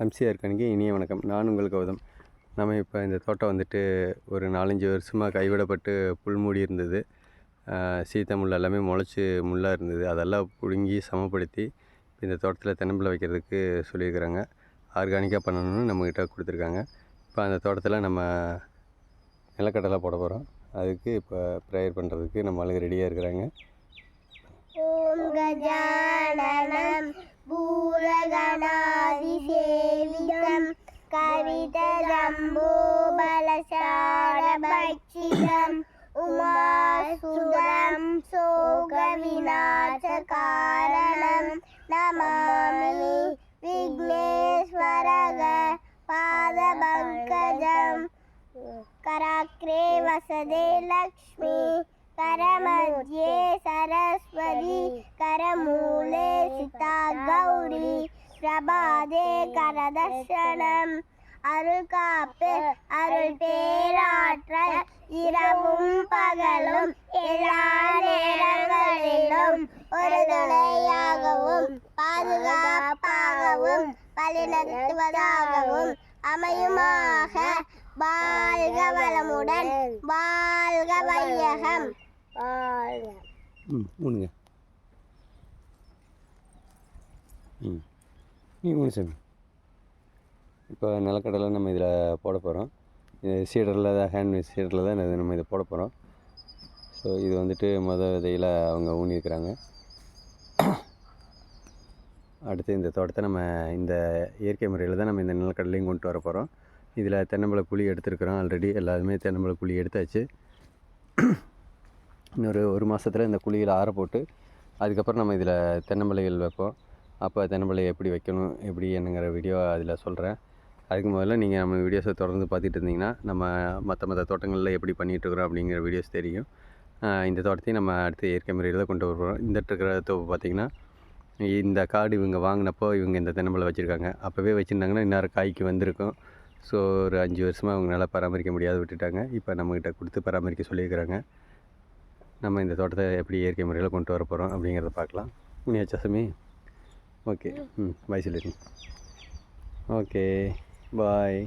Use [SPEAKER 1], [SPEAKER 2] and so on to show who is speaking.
[SPEAKER 1] MCR கணிக்கு இனிய வணக்கம். நான் உங்கள் கௌதம். நம்ம இப்போ இந்த தோட்டம் வந்துட்டு ஒரு 4-5 வருஷமாக கைவிடப்பட்டு புல் மூடி இருந்தது. சீத்த முள் எல்லாமே முளைச்சி முள்ளாக இருந்தது. அதெல்லாம் பிடுங்கி சமப்படுத்தி இந்த தோட்டத்தில் தென்னம்பிள்ளை வைக்கிறதுக்கு சொல்லியிருக்கிறாங்க. ஆர்கானிக்காக பண்ணணும்னு நம்மக்கிட்ட கொடுத்துருக்காங்க. இப்போ அந்த தோட்டத்தில் நம்ம நிலக்கடலை போட போகிறோம். அதுக்கு இப்போ ப்ரேயர் பண்ணுறதுக்கு நம்ம ஆளுங்க ரெடியாக இருக்கிறாங்க.
[SPEAKER 2] ஓம் கஜானனம் பூரகணாதிசேவிதம் கவிதஜம்போ பலசாரபட்சிதம் உமாசுதம் சோகவிநாசகாரணம் நமாமி விக்னேஸ்வரக பாதபங்கஜம் कराग्रे वसदे लक्ष्मी करमध्ये सरस्वती करमूले सीता गौरी प्रभादे करदर्शनम அருள் காப்பு அருள் பேராற்றல் இரவும் பகலும் எல்லா நேரங்களிலும் ஒரு துணையாகவும் பாதுகாப்பாகவும் வழிநடத்துவதாகவும் அமையுமாக. வாழ்க வளமுடன், வாழ்க வையகம்.
[SPEAKER 1] இப்போ நிலக்கடலை நம்ம இதில் போட போகிறோம். சீடரில் தான் ஹேண்ட்மேட் சீடரில் தான் நம்ம இதை போட போகிறோம். ஸோ இது வந்துட்டு விதையில் அவங்க ஊனியிருக்கிறாங்க. அடுத்து இந்த தோட்டத்தை நம்ம இந்த இயற்கை முறையில் தான் நம்ம இந்த நிலக்கடலையும் கொண்டு வர போகிறோம். இதில் தென்னம்பிள்ளை குழி எடுத்துருக்குறோம். ஆல்ரெடி எல்லாருமே தென்னம்பிள்ளை குழி எடுத்தாச்சு. இன்னொரு 1 மாதத்தில் இந்த குழியில் ஆற போட்டு அதுக்கப்புறம் நம்ம இதில் தென்னம்பிள்ளைகள் வைப்போம். அப்போ தென்னம்பிள்ளை எப்படி வைக்கணும் எப்படி என்னங்கிற வீடியோ அதில் சொல்கிறேன். அதுக்கு முதல்ல நீங்கள் நம்ம வீடியோஸை தொடர்ந்து பார்த்துட்டு இருந்தீங்கன்னா நம்ம மற்ற தோட்டங்களில் எப்படி பண்ணிகிட்ருக்குறோம் அப்படிங்கிற வீடியோஸ் தெரியும். இந்த தோட்டத்தையும் நம்ம அடுத்து இயற்கை முறையில் தான் கொண்டு வருவோம். இந்த இருக்கிற தோப்பு பார்த்திங்கன்னா இந்த காடு இவங்க வாங்கினப்போ இவங்க இந்த தென்னம்பிள்ளை வச்சுருக்காங்க. அப்போவே வச்சுருந்தாங்கன்னா இன்னொரு காய்க்கு வந்திருக்கும். ஸோ ஒரு 5 வருஷமாக அவங்களால பராமரிக்க முடியாது விட்டுட்டாங்க. இப்போ நம்மக்கிட்ட கொடுத்து பராமரிக்க சொல்லியிருக்கிறாங்க. நம்ம இந்த தோட்டத்தை எப்படி இயற்கை முறையில் கொண்டு வர போகிறோம் அப்படிங்கிறத பார்க்கலாம். முனியாச்சா சாமி? ஓகே. பாய் சொல்லிடுங்க. Okay bye.